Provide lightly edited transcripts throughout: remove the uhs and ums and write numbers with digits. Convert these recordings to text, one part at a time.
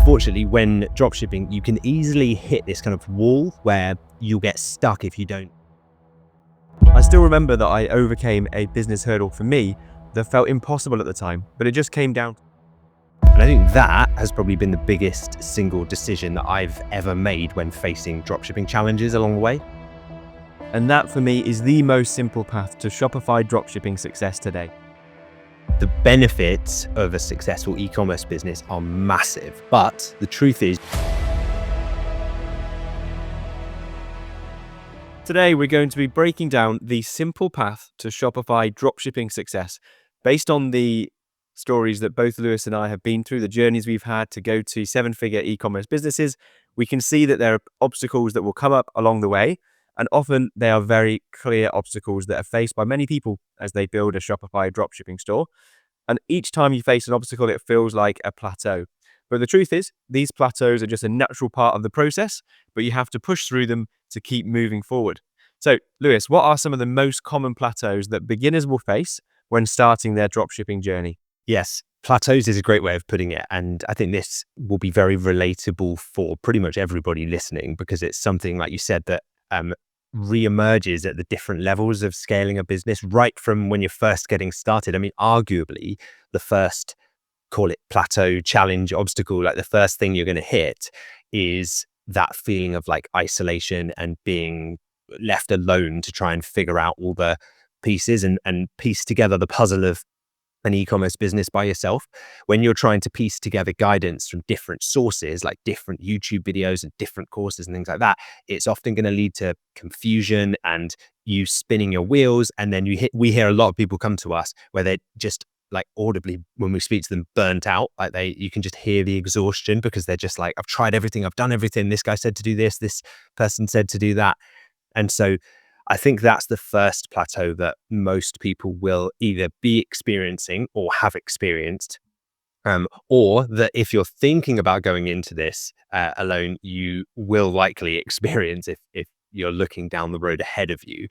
Unfortunately, when dropshipping, you can easily hit this kind of wall where you'll get stuck if you don't. I still remember that I overcame a business hurdle for me that felt impossible at the time, but it just came down. And I think that has probably been the biggest single decision that I've ever made when facing dropshipping challenges along the way. And that for me is the most simple path to Shopify dropshipping success today. The benefits of a successful e-commerce business are massive, but the truth is, Today, we're going to be breaking down the simple path to Shopify dropshipping success based on the stories that both Lewis and I have been through, the journeys we've had to go to seven-figure e-commerce businesses. We can see that there are obstacles that will come up along the way, and often they are very clear obstacles that are faced by many people as they build a Shopify dropshipping store. And each time you face an obstacle, it feels like a plateau. But the truth is, these plateaus are just a natural part of the process, but you have to push through them to keep moving forward. So, Lewis, what are some of the most common plateaus that beginners will face when starting their dropshipping journey? yes, plateaus is a great way of putting it. And I think this will be very relatable for pretty much everybody listening, because it's something, like you said, that re-emerges at the different levels of scaling a business, right from when you're first getting started. I mean, arguably, the first, call it plateau, challenge, obstacle, like the first thing you're going to hit is that feeling of like isolation and being left alone to try and figure out all the pieces and piece together the puzzle of an e-commerce business by yourself. When you're trying to piece together guidance from different sources, like different YouTube videos and different courses and things like that, it's often going to lead to confusion and you spinning your wheels. And then we hear a lot of people come to us where they're just like audibly, when we speak to them, burnt out. Like you can just hear the exhaustion because they're just like, I've tried everything, I've done everything. This guy said to do this person said to do that. And so I think that's the first plateau that most people will either be experiencing or have experienced, or that if you're thinking about going into this alone, you will likely experience if you're looking down the road ahead of you.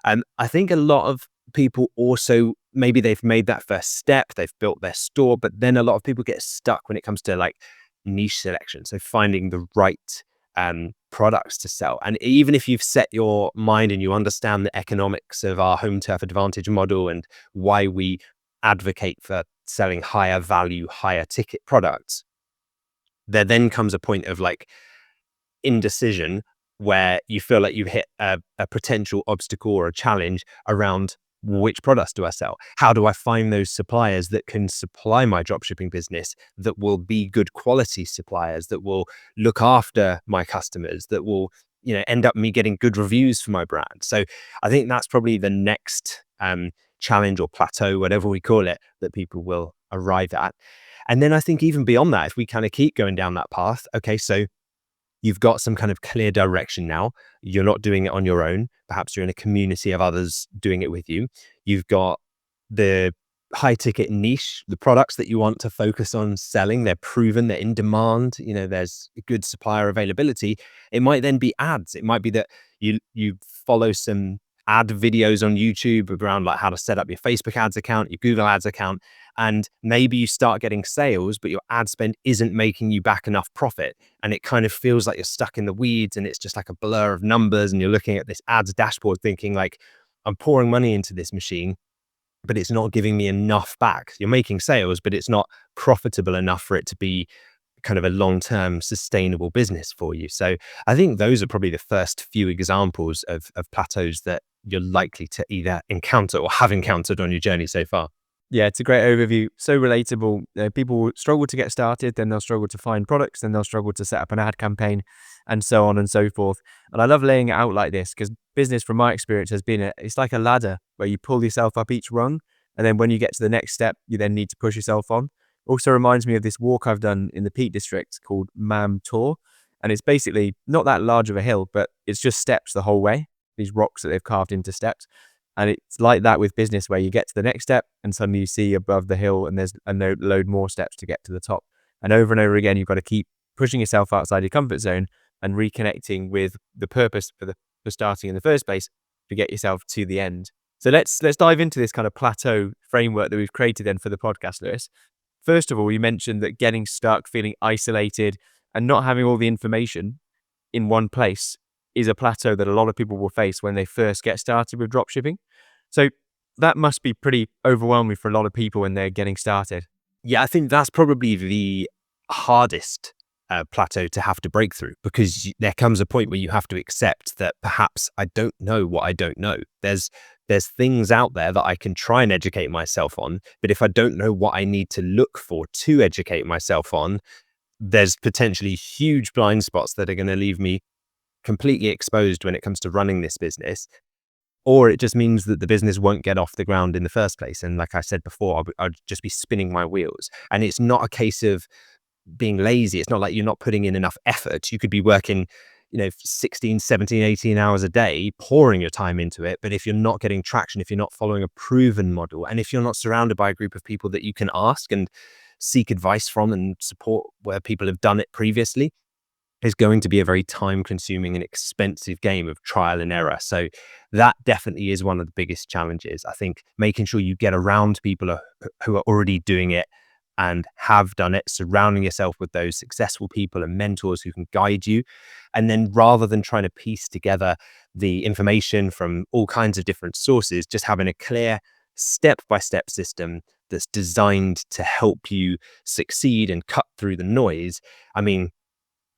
And I think a lot of people also, maybe they've made that first step, they've built their store, but then a lot of people get stuck when it comes to like niche selection. So finding the right products to sell. And even if you've set your mind and you understand the economics of our home turf advantage model and why we advocate for selling higher value, higher ticket products, there then comes a point of like indecision where you feel like you've hit a potential obstacle or a challenge around which products do I sell? How do I find those suppliers that can supply my dropshipping business, that will be good quality suppliers, that will look after my customers, that will, end up me getting good reviews for my brand? So I think that's probably the next challenge or plateau, whatever we call it, that people will arrive at. And then I think even beyond that, if we kind of keep going down that path, okay, so you've got some kind of clear direction now. You're not doing it on your own. Perhaps you're in a community of others doing it with you. You've got the high ticket niche, the products that you want to focus on selling. They're proven, they're in demand. There's good supplier availability. It might then be ads. It might be that you follow some ad videos on YouTube around like how to set up your Facebook ads account, your Google ads account, and maybe you start getting sales, but your ad spend isn't making you back enough profit. And it kind of feels like you're stuck in the weeds and it's just like a blur of numbers. And you're looking at this ads dashboard thinking like, I'm pouring money into this machine, but it's not giving me enough back. You're making sales, but it's not profitable enough for it to be kind of a long-term sustainable business for you. So I think those are probably the first few examples of plateaus that you're likely to either encounter or have encountered on your journey so far. Yeah, it's a great overview. So relatable. People will struggle to get started, then they'll struggle to find products, then they'll struggle to set up an ad campaign, and so on and so forth. And I love laying it out like this because business, from my experience, has been it's like a ladder where you pull yourself up each rung, and then when you get to the next step, you then need to push yourself on. Also reminds me of this walk I've done in the Peak District called Mam Tor, and it's basically not that large of a hill, but it's just steps the whole way. These rocks that they've carved into steps. And it's like that with business, where you get to the next step and suddenly you see above the hill and there's a load more steps to get to the top. And over again, you've got to keep pushing yourself outside your comfort zone and reconnecting with the purpose for starting in the first place to get yourself to the end. So let's dive into this kind of plateau framework that we've created then for the podcast, Lewis. first of all, you mentioned that getting stuck, feeling isolated, and not having all the information in one place is a plateau that a lot of people will face when they first get started with dropshipping. So that must be pretty overwhelming for a lot of people when they're getting started. Yeah, I think that's probably the hardest plateau to have to break through, because there comes a point where you have to accept that perhaps I don't know what I don't know. There's things out there that I can try and educate myself on, but if I don't know what I need to look for to educate myself on, there's potentially huge blind spots that are going to leave me completely exposed when it comes to running this business. Or it just means that the business won't get off the ground in the first place. And like I said before, I'd just be spinning my wheels. And it's not a case of being lazy. It's not like you're not putting in enough effort. You could be working, 16, 17, 18 hours a day, pouring your time into it. But if you're not getting traction, if you're not following a proven model, and if you're not surrounded by a group of people that you can ask and seek advice from and support where people have done it previously, is going to be a very time consuming and expensive game of trial and error. So that definitely is one of the biggest challenges. I think making sure you get around people who are already doing it and have done it, surrounding yourself with those successful people and mentors who can guide you. And then rather than trying to piece together the information from all kinds of different sources, just having a clear step-by-step system that's designed to help you succeed and cut through the noise. I mean,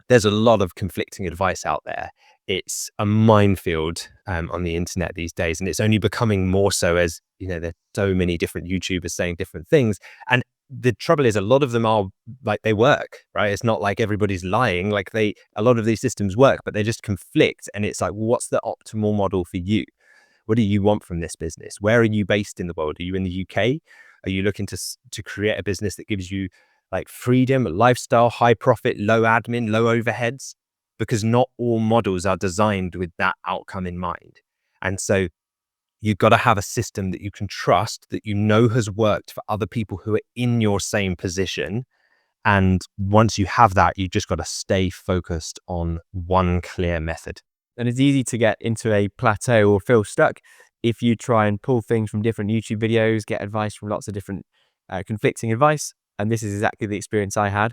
there's a lot of conflicting advice out there. It's a minefield on the internet these days, and it's only becoming more so as, there's so many different YouTubers saying different things. And the trouble is, a lot of them are like, they work, right? It's not like everybody's lying. Like a lot of these systems work, but they just conflict. And it's like, what's the optimal model for you? What do you want from this business? Where are you based in the world? Are you in the UK? Are you looking to create a business that gives you like freedom, lifestyle, high profit, low admin, low overheads? Because not all models are designed with that outcome in mind. And so you've got to have a system that you can trust, that has worked for other people who are in your same position. And once you have that, you just got to stay focused on one clear method. And it's easy to get into a plateau or feel stuck if you try and pull things from different YouTube videos, get advice from lots of different conflicting advice. And this is exactly the experience I had.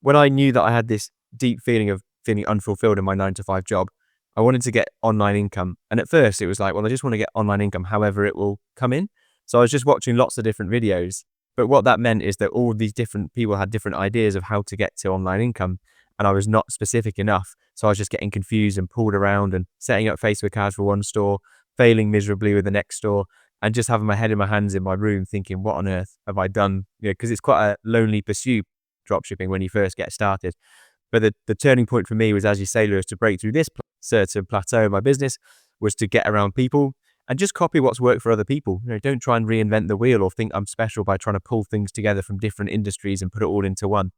When I knew that I had this deep feeling of feeling unfulfilled in my 9-to-5 job, I wanted to get online income. And at first it was like, well, I just want to get online income, however it will come in. So I was just watching lots of different videos. But what that meant is that all of these different people had different ideas of how to get to online income. And I was not specific enough. So I was just getting confused and pulled around and setting up Facebook ads for one store, failing miserably with the next store, and just having my head in my hands in my room thinking, what on earth have I done? Because it's quite a lonely pursuit, dropshipping, when you first get started. But the turning point for me was, as you say, Lewis, to break through this certain plateau in my business was to get around people and just copy what's worked for other people. Don't try and reinvent the wheel or think I'm special by trying to pull things together from different industries and put it all into one.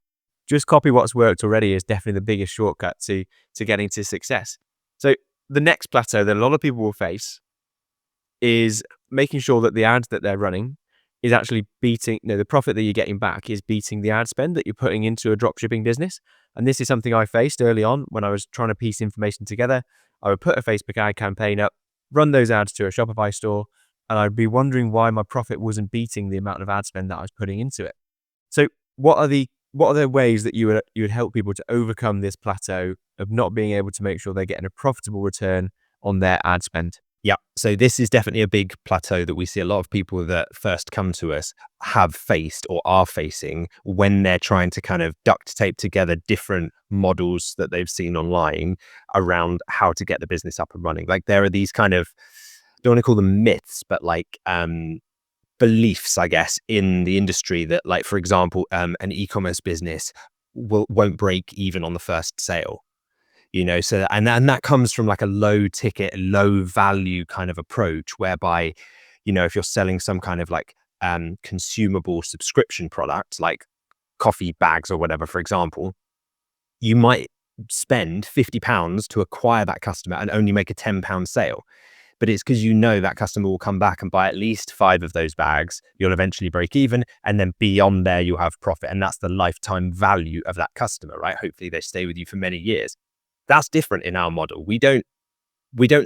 Just copy what's worked already is definitely the biggest shortcut to getting to success. So the next plateau that a lot of people will face is making sure that the ads that they're running is actually beating, the profit that you're getting back is beating the ad spend that you're putting into a dropshipping business. And this is something I faced early on when I was trying to piece information together. I would put a Facebook ad campaign up, run those ads to a Shopify store, and I'd be wondering why my profit wasn't beating the amount of ad spend that I was putting into it. So what are the ways that you would help people to overcome this plateau of not being able to make sure they're getting a profitable return on their ad spend? Yeah. So this is definitely a big plateau that we see a lot of people that first come to us have faced or are facing when they're trying to kind of duct tape together different models that they've seen online around how to get the business up and running. Like there are these kind of, I don't want to call them myths, but like beliefs, I guess, in the industry that, like, for example, an e-commerce business won't break even on the first sale. So and that comes from like a low ticket, low value kind of approach, whereby, if you're selling some kind of like consumable subscription product, like coffee bags or whatever, for example, you might spend £50 to acquire that customer and only make a £10 sale. But it's because that customer will come back and buy at least 5 of those bags. You'll eventually break even. And then beyond there, you'll have profit. And that's the lifetime value of that customer, right? Hopefully they stay with you for many years. That's different in our model. We don't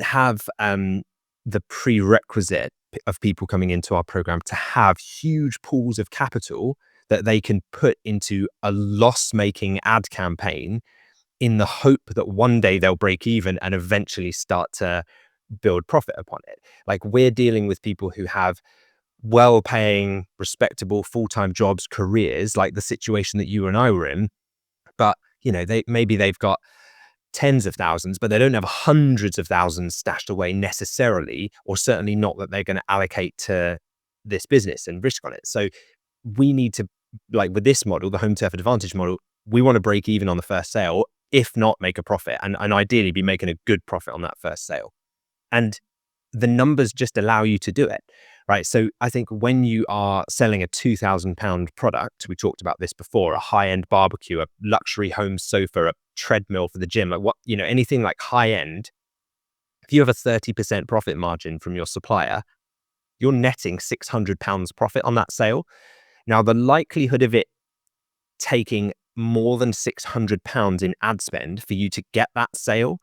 have the prerequisite of people coming into our program to have huge pools of capital that they can put into a loss-making ad campaign in the hope that one day they'll break even and eventually start to build profit upon it. Like, we're dealing with people who have well-paying, respectable, full-time jobs, careers, like the situation that you and I were in. But, they've got tens of thousands, but they don't have hundreds of thousands stashed away necessarily, or certainly not that they're going to allocate to this business and risk on it. So we need to, like with this model, the home turf advantage model, we want to break even on the first sale, if not make a profit, and ideally be making a good profit on that first sale. And the numbers just allow you to do it, right? So I think when you are selling a £2,000 product, we talked about this before, a high-end barbecue, a luxury home sofa, a treadmill for the gym, like anything like high-end, if you have a 30% profit margin from your supplier, you're netting £600 profit on that sale. Now, the likelihood of it taking more than £600 in ad spend for you to get that sale,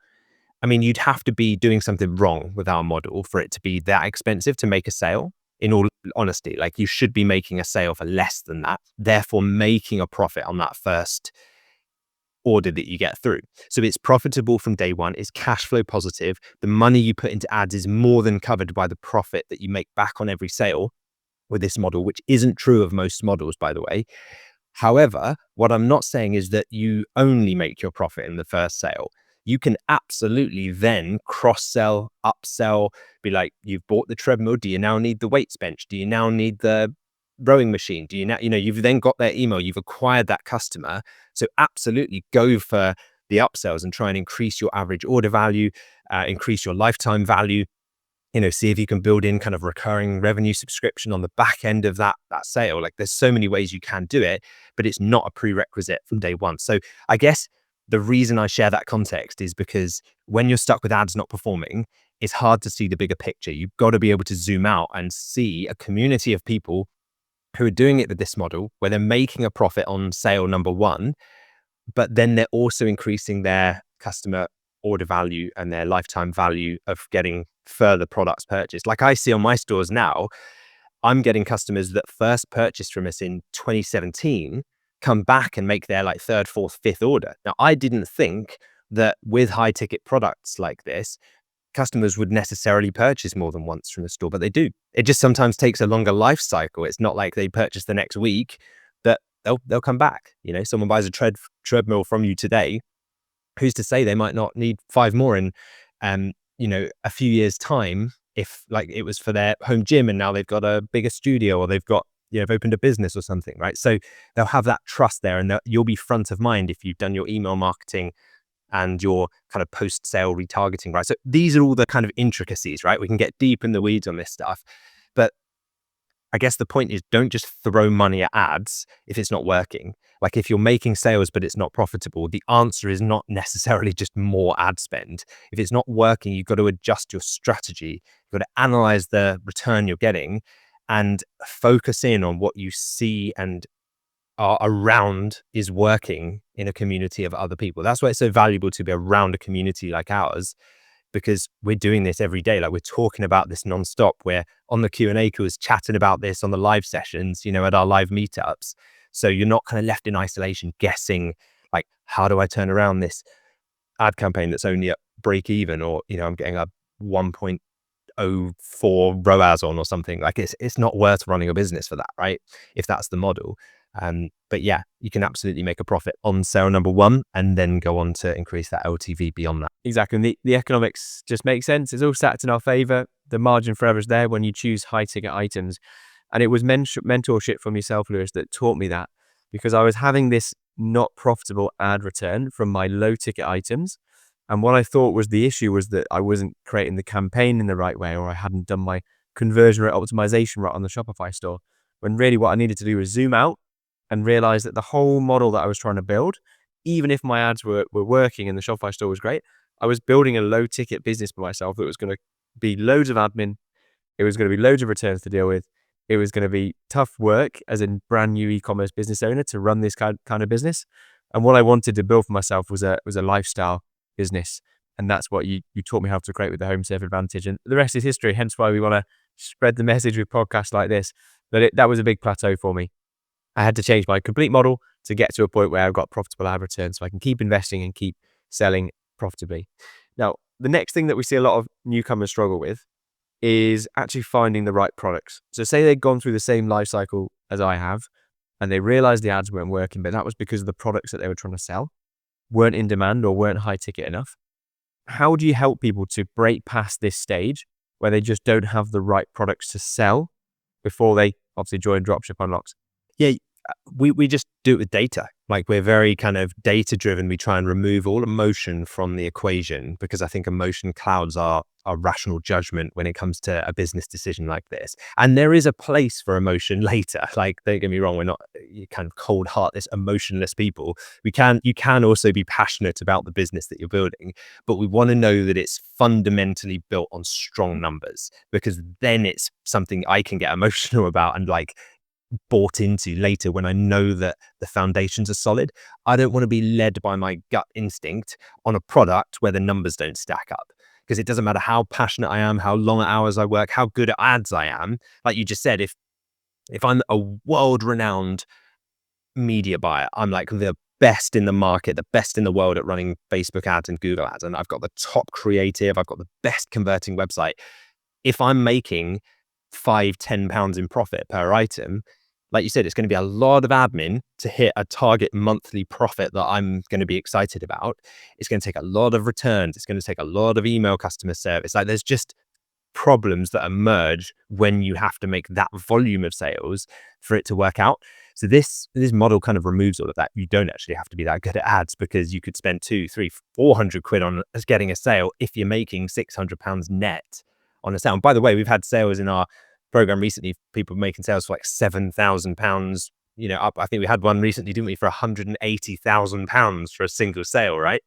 I mean, you'd have to be doing something wrong with our model for it to be that expensive to make a sale. In all honesty, like, you should be making a sale for less than that, therefore making a profit on that first order that you get through. So it's profitable from day one, it's cash flow positive. The money you put into ads is more than covered by the profit that you make back on every sale with this model, which isn't true of most models, by the way. However, what I'm not saying is that you only make your profit in the first sale. You can absolutely then cross-sell, upsell, be like, you've bought the treadmill, do you now need the weights bench? Do you now need the rowing machine? Do you now, you've then got their email, you've acquired that customer. So absolutely go for the upsells and try and increase your average order value, increase your lifetime value. See if you can build in kind of recurring revenue subscription on the back end of that sale. Like, there's so many ways you can do it, but it's not a prerequisite from day one. So I guess the reason I share that context is because when you're stuck with ads not performing, it's hard to see the bigger picture. You've got to be able to zoom out and see a community of people who are doing it with this model, where they're making a profit on sale number one, but then they're also increasing their customer order value and their lifetime value of getting further products purchased. Like I see on my stores now, I'm getting customers that first purchased from us in 2017 come back and make their like third, fourth, fifth order. Now, I didn't think that with high ticket products like this, customers would necessarily purchase more than once from the store, but they do. It just sometimes takes a longer life cycle. It's not like they purchase the next week, that they'll come back. Someone buys a treadmill from you today, who's to say they might not need 5 more in a few years time, if like it was for their home gym and now they've got a bigger studio, or they've got they've opened a business or something, right? So they'll have that trust there, and you'll be front of mind if you've done your email marketing and your kind of post-sale retargeting, right? So these are all the kind of intricacies, right? We can get deep in the weeds on this stuff, but I guess the point is, don't just throw money at ads if it's not working. Like, if you're making sales but it's not profitable, the answer is not necessarily just more ad spend. If it's not working, you've got to adjust your strategy. You've got to analyze the return you're getting and focus in on what you see and are around is working in a community of other people. That's why it's so valuable to be around a community like ours, because we're doing this every day. Like, we're talking about this nonstop. We're on the Q&A calls chatting about this on the live sessions, at our live meetups. So you're not kind of left in isolation guessing, like, how do I turn around this ad campaign that's only at break even, or, I'm getting a 1.04 ROAS on or something. Like, it's not worth running a business for that, right? If that's the model. But yeah, you can absolutely make a profit on sale number one and then go on to increase that LTV beyond that. Exactly. And the economics just make sense. It's all stacked in our favor. The margin forever is there when you choose high ticket items. And it was mentorship from yourself, Lewis, that taught me that, because I was having this not profitable ad return from my low ticket items. And what I thought was the issue was that I wasn't creating the campaign in the right way, or I hadn't done my conversion rate optimization right on the Shopify store. When really what I needed to do was zoom out and realize that the whole model that I was trying to build, even if my ads were working and the Shopify store was great, I was building a low ticket business for myself that was going to be loads of admin. It was going to be loads of returns to deal with. It was going to be tough work as a brand new e-commerce business owner to run this kind of business. And what I wanted to build for myself was a lifestyle business. And that's what you taught me how to create with the Home Surf Advantage. And the rest is history. Hence why we want to spread the message with podcasts like this, that was a big plateau for me. I had to change my complete model to get to a point where I've got profitable ad returns so I can keep investing and keep selling profitably. Now, the next thing that we see a lot of newcomers struggle with is actually finding the right products. So say they've gone through the same life cycle as I have and they realized the ads weren't working, but that was because of the products that they were trying to sell weren't in demand or weren't high ticket enough. How do you help people to break past this stage where they just don't have the right products to sell before they obviously join Dropship Unlocks? Yeah, we just do it with data. Like, we're very kind of data driven. We try and remove all emotion from the equation because I think emotion clouds our rational judgment when it comes to a business decision like this. And there is a place for emotion later. Like, don't get me wrong, we're not kind of cold heartless, emotionless people. You can also be passionate about the business that you're building, but we want to know that it's fundamentally built on strong numbers, because then it's something I can get emotional about and like bought into later when I know that the foundations are solid. I don't want to be led by my gut instinct on a product where the numbers don't stack up, because it doesn't matter how passionate I am, how long hours I work, how good at ads I am. Like you just said, if I'm a world-renowned media buyer, I'm like the best in the market, the best in the world at running Facebook ads and Google ads, and I've got the top creative, I've got the best converting website. If I'm making £5-10 in profit per item, like you said, it's going to be a lot of admin to hit a target monthly profit that I'm going to be excited about. It's going to take a lot of returns. It's going to take a lot of email customer service. Like, there's just problems that emerge when you have to make that volume of sales for it to work out. So this model kind of removes all of that. You don't actually have to be that good at ads, because you could spend 200, 300, 400 quid on getting a sale if you're making £600 net on a sale. And by the way, we've had sales in our program recently, people making sales for like £7,000, up. I think we had one recently, didn't we, for £180,000 for a single sale, right?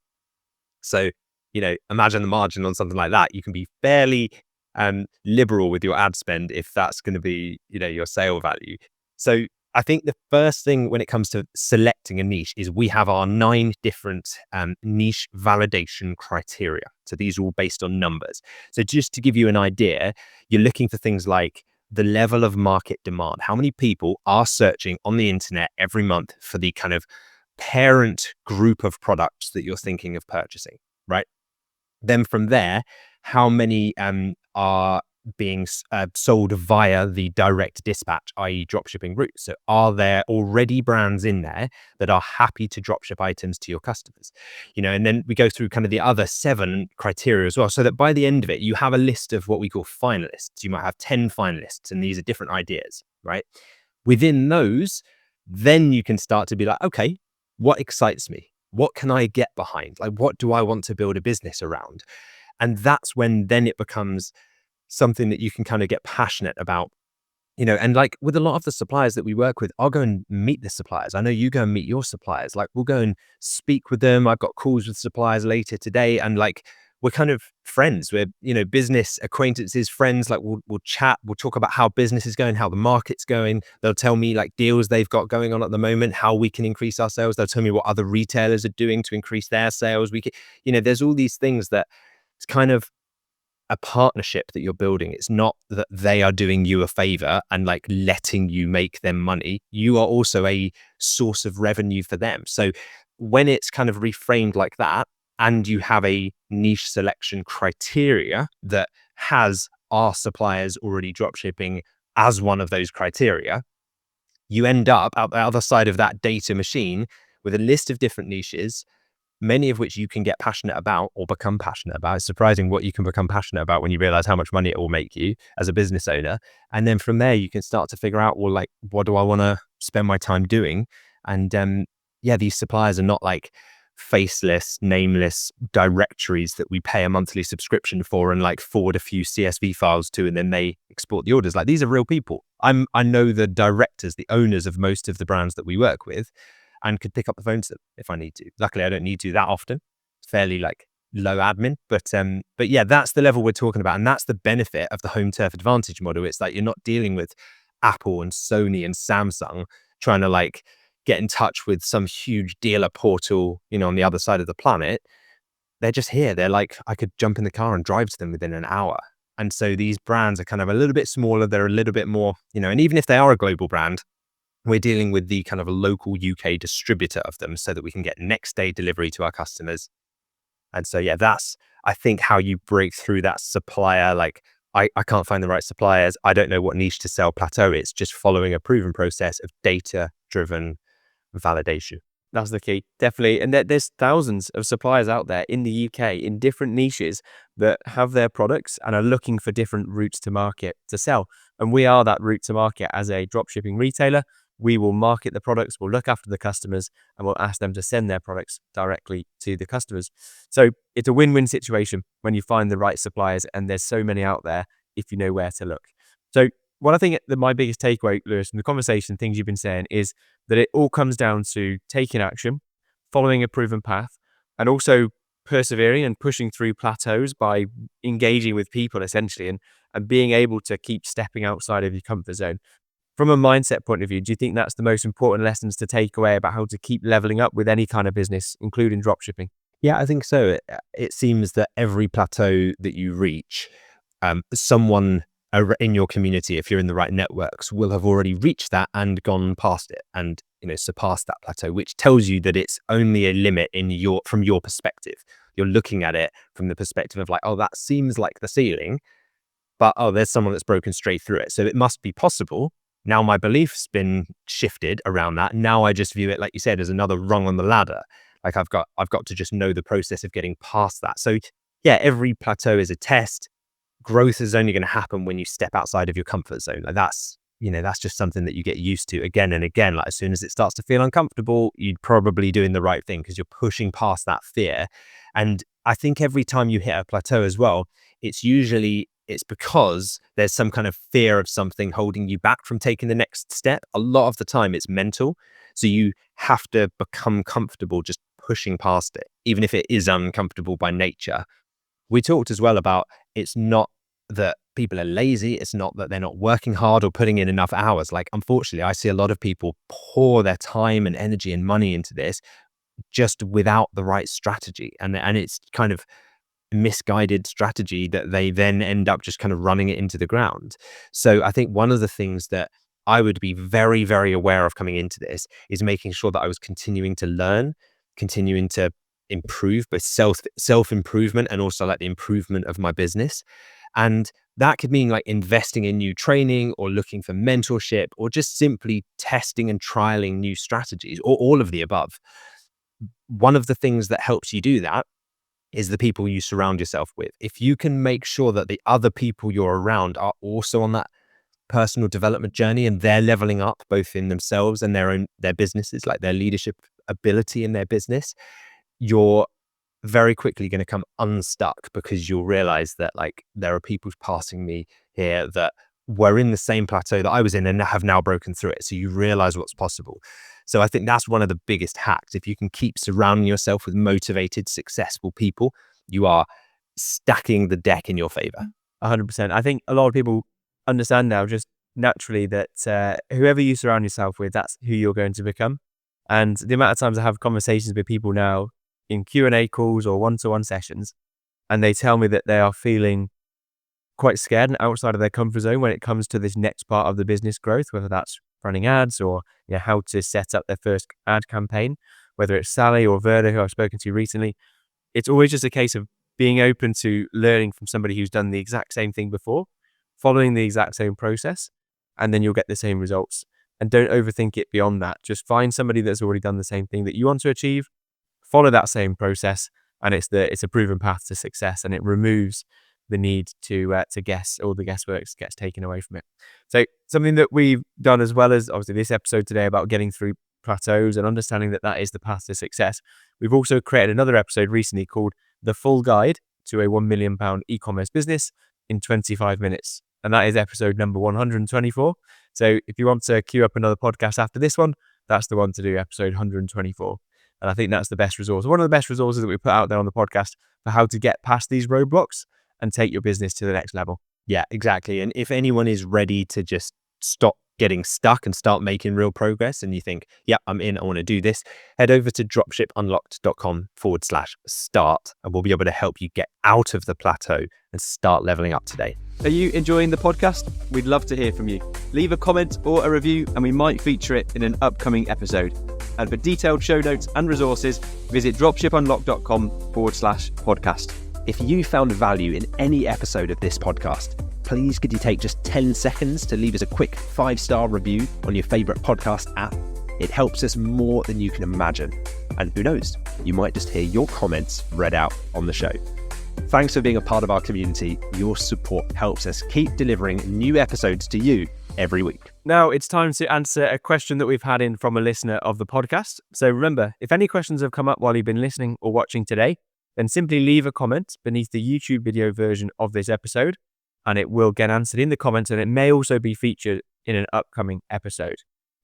So, imagine the margin on something like that. You can be fairly liberal with your ad spend if that's going to be, your sale value. So I think the first thing when it comes to selecting a niche is we have our 9 different niche validation criteria. So these are all based on numbers. So just to give you an idea, you're looking for things like the level of market demand. How many people are searching on the internet every month for the kind of parent group of products that you're thinking of purchasing, right? Then from there, how many are being sold via the direct dispatch, i.e. dropshipping route? So are there already brands in there that are happy to dropship items to your customers? And then we go through kind of the other 7 criteria as well, so that by the end of it, you have a list of what we call finalists. You might have 10 finalists, and these are different ideas, right? Within those, then you can start to be like, okay, what excites me? What can I get behind? Like, what do I want to build a business around? And that's when then it becomes something that you can kind of get passionate about, and like with a lot of the suppliers that we work with, I'll go and meet the suppliers. I know you go and meet your suppliers. Like, we'll go and speak with them. I've got calls with suppliers later today, and like, we're kind of friends. We're, business acquaintances, friends. Like, we'll chat, we'll talk about how business is going, how the market's going. They'll tell me like deals they've got going on at the moment, how we can increase our sales. They'll tell me what other retailers are doing to increase their sales. We can, there's all these things that it's kind of a partnership that you're building. It's not that they are doing you a favor and like letting you make them money. You are also a source of revenue for them. So when it's kind of reframed like that, and you have a niche selection criteria that has our suppliers already dropshipping as one of those criteria, you end up at the other side of that data machine with a list of different niches, many of which you can get passionate about or become passionate about. It's surprising what you can become passionate about when you realize how much money it will make you as a business owner. And then from there, you can start to figure out, well, like, what do I want to spend my time doing? And these suppliers are not like faceless, nameless directories that we pay a monthly subscription for and like forward a few CSV files to, and then they export the orders. Like, these are real people. I know the directors, the owners of most of the brands that we work with, and could pick up the phone to them if I need to. Luckily, I don't need to that often. It's fairly like low admin, but yeah, that's the level we're talking about, and that's the benefit of the home turf advantage model. It's like you're not dealing with Apple and Sony and Samsung trying to like get in touch with some huge dealer portal, on the other side of the planet. They're just here. They're like, I could jump in the car and drive to them within an hour. And so these brands are kind of a little bit smaller. They're a little bit more, and even if they are a global brand, we're dealing with the kind of a local UK distributor of them so that we can get next day delivery to our customers. And so, yeah, that's, I think, how you break through that supplier. Like, I can't find the right suppliers. I don't know what niche to sell Plateau. It's just following a proven process of data-driven validation. That's the key, definitely. And there's thousands of suppliers out there in the UK in different niches that have their products and are looking for different routes to market to sell. And we are that route to market as a dropshipping retailer. We will market the products, we'll look after the customers, and we'll ask them to send their products directly to the customers. So it's a win-win situation when you find the right suppliers, and there's so many out there if you know where to look. So what I think that my biggest takeaway, Lewis, from the conversation, things you've been saying, is that it all comes down to taking action, following a proven path, and also persevering and pushing through plateaus by engaging with people, essentially, and being able to keep stepping outside of your comfort zone. From a mindset point of view, do you think that's the most important lessons to take away about how to keep leveling up with any kind of business, including dropshipping? Yeah, I think so. It seems that every plateau that you reach, someone in your community, if you're in the right networks, will have already reached that and gone past it and, surpassed that plateau, which tells you that it's only a limit from your perspective. You're looking at it from the perspective of like, oh, that seems like the ceiling, but there's someone that's broken straight through it. So it must be possible. Now my belief's been shifted around that. Now I just view it, like you said, as another rung on the ladder. Like I've got to just know the process of getting past that. So yeah, every plateau is a test. Growth is only going to happen when you step outside of your comfort zone. Like that's just something that you get used to again and again. Like as soon as it starts to feel uncomfortable, you're probably doing the right thing because you're pushing past that fear. And I think every time you hit a plateau as well, it's because there's some kind of fear of something holding you back from taking the next step. A lot of the time it's mental. So you have to become comfortable just pushing past it, even if it is uncomfortable by nature. We talked as well about it's not that people are lazy. It's not that they're not working hard or putting in enough hours. Like, unfortunately, I see a lot of people pour their time and energy and money into this just without the right strategy. And it's kind of misguided strategy that they then end up just kind of running it into the ground. So I think one of the things that I would be very, very aware of coming into this is making sure that I was continuing to learn, continuing to improve, both self improvement and also like the improvement of my business. And that could mean like investing in new training or looking for mentorship or just simply testing and trialing new strategies or all of the above. One of the things that helps you do that is the people you surround yourself with. If you can make sure that the other people you're around are also on that personal development journey and they're leveling up both in themselves and their businesses, like their leadership ability in their business, you're very quickly going to come unstuck because you'll realize that like there are people passing me here that were in the same plateau that I was in and have now broken through it. So you realize what's possible. So I think that's one of the biggest hacks. If you can keep surrounding yourself with motivated, successful people, you are stacking the deck in your favor. 100%. I think a lot of people understand now just naturally that whoever you surround yourself with, that's who you're going to become. And the amount of times I have conversations with people now in Q&A calls or one-to-one sessions, and they tell me that they are feeling quite scared and outside of their comfort zone when it comes to this next part of the business growth, whether that's running ads or how to set up their first ad campaign, whether it's Sally or Verda, who I've spoken to recently. It's always just a case of being open to learning from somebody who's done the exact same thing before, following the exact same process, and then you'll get the same results. And don't overthink it beyond that. Just find somebody that's already done the same thing that you want to achieve, follow that same process, and it's a proven path to success, and it removes the need to guess. All the guesswork gets taken away from it. So something that we've done, as well as obviously this episode today about getting through plateaus and understanding that is the path to success, we've also created another episode recently called The Full Guide to a £1 million e-commerce business in 25 minutes. And that is episode number 124. So if you want to queue up another podcast after this one, that's the one to do, episode 124. And I think that's the best resource. One of the best resources that we put out there on the podcast for how to get past these roadblocks and take your business to the next level. Yeah, exactly. And if anyone is ready to just stop getting stuck and start making real progress and you think, yeah, I'm in, I want to do this, head over to dropshipunlocked.com/start and we'll be able to help you get out of the plateau and start leveling up today. Are you enjoying the podcast? We'd love to hear from you. Leave a comment or a review and we might feature it in an upcoming episode. And for detailed show notes and resources, visit dropshipunlocked.com/podcast. If you found value in any episode of this podcast, please could you take just 10 seconds to leave us a quick 5-star review on your favorite podcast app? It helps us more than you can imagine. And who knows, you might just hear your comments read out on the show. Thanks for being a part of our community. Your support helps us keep delivering new episodes to you every week. Now it's time to answer a question that we've had in from a listener of the podcast. So remember, if any questions have come up while you've been listening or watching today, then simply leave a comment beneath the YouTube video version of this episode and it will get answered in the comments and it may also be featured in an upcoming episode.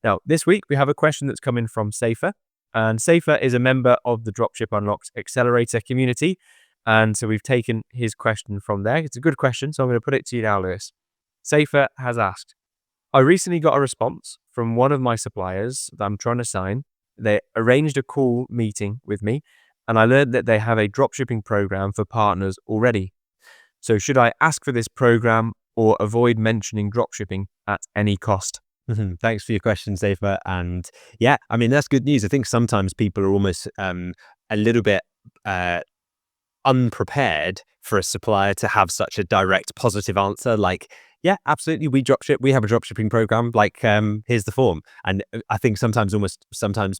Now, this week we have a question that's coming from Safer, and Safer is a member of the Dropship Unlocked Accelerator community. And so we've taken his question from there. It's a good question, so I'm going to put it to you now, Lewis. Safer has asked, I recently got a response from one of my suppliers that I'm trying to sign. They arranged a call meeting with me, and I learned that they have a dropshipping program for partners already. So should I ask for this program or avoid mentioning dropshipping at any cost? Thanks for your question, Safer. And yeah, I mean, that's good news. I think sometimes people are almost a little bit unprepared for a supplier to have such a direct positive answer like, yeah, absolutely, we dropship, we have a dropshipping program, like here's the form. And I think sometimes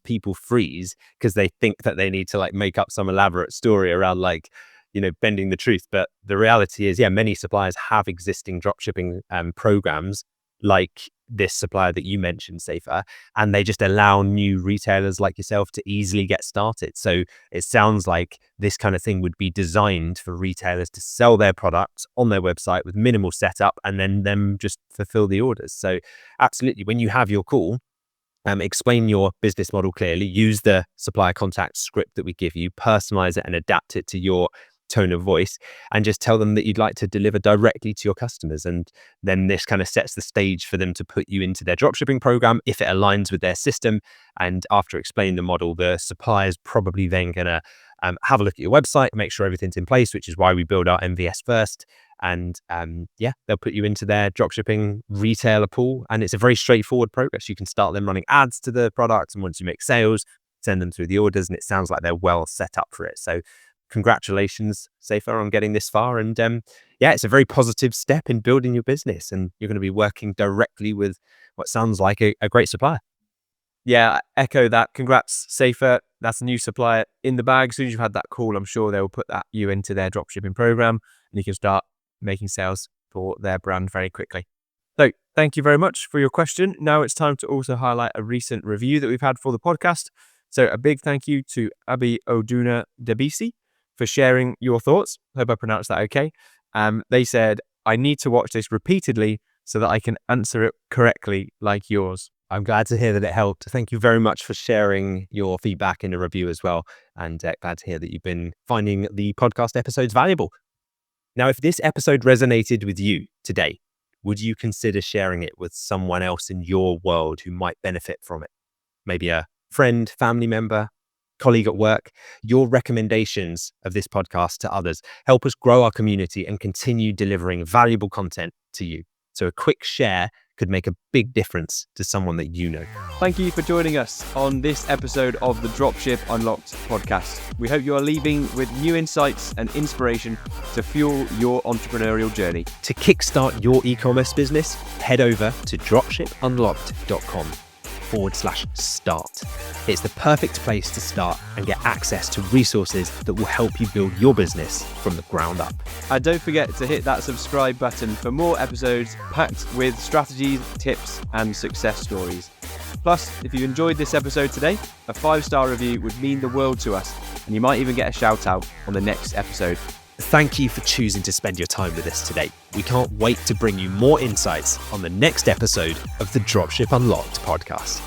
people freeze because they think that they need to like make up some elaborate story around like, you know, bending the truth. But the reality is, yeah, many suppliers have existing dropshipping programs like this supplier that you mentioned, Safer, and they just allow new retailers like yourself to easily get started. So it sounds like this kind of thing would be designed for retailers to sell their products on their website with minimal setup and then them just fulfill the orders. So absolutely, when you have your call, explain your business model clearly, use the supplier contact script that we give you, personalize it and adapt it to your tone of voice, and just tell them that you'd like to deliver directly to your customers. And then this kind of sets the stage for them to put you into their dropshipping program if it aligns with their system. And after explaining the model, the supplier's probably then going to have a look at your website, make sure everything's in place, which is why we build our MVS first. And yeah, they'll put you into their dropshipping retailer pool. And it's a very straightforward progress. You can start them running ads to the products, and once you make sales, send them through the orders. And it sounds like they're well set up for it. So congratulations, Safer, on getting this far. And yeah, it's a very positive step in building your business. And you're going to be working directly with what sounds like a great supplier. Yeah, I echo that. Congrats, Safer. That's a new supplier in the bag. As soon as you've had that call, I'm sure they'll put you into their dropshipping program and you can start making sales for their brand very quickly. So thank you very much for your question. Now it's time to also highlight a recent review that we've had for the podcast. So a big thank you to Abi Oduna Debisi for sharing your thoughts. Hope I pronounced that okay. They said, I need to watch this repeatedly so that I can answer it correctly like yours. I'm glad to hear that it helped. Thank you very much for sharing your feedback in a review as well. And glad to hear that you've been finding the podcast episodes valuable. Now, if this episode resonated with you today, would you consider sharing it with someone else in your world who might benefit from it? Maybe a friend, family member, colleague at work. Your recommendations of this podcast to others help us grow our community and continue delivering valuable content to you. So a quick share could make a big difference to someone that you know. Thank you for joining us on this episode of the Dropship Unlocked podcast. We hope you are leaving with new insights and inspiration to fuel your entrepreneurial journey. To kickstart your e-commerce business, head over to dropshipunlocked.com/start. It's the perfect place to start and get access to resources that will help you build your business from the ground up. And don't forget to hit that subscribe button for more episodes packed with strategies, tips, and success stories. Plus, if you enjoyed this episode today, a 5-star review would mean the world to us, and you might even get a shout out on the next episode. Thank you for choosing to spend your time with us today. We can't wait to bring you more insights on the next episode of the Dropship Unlocked podcast.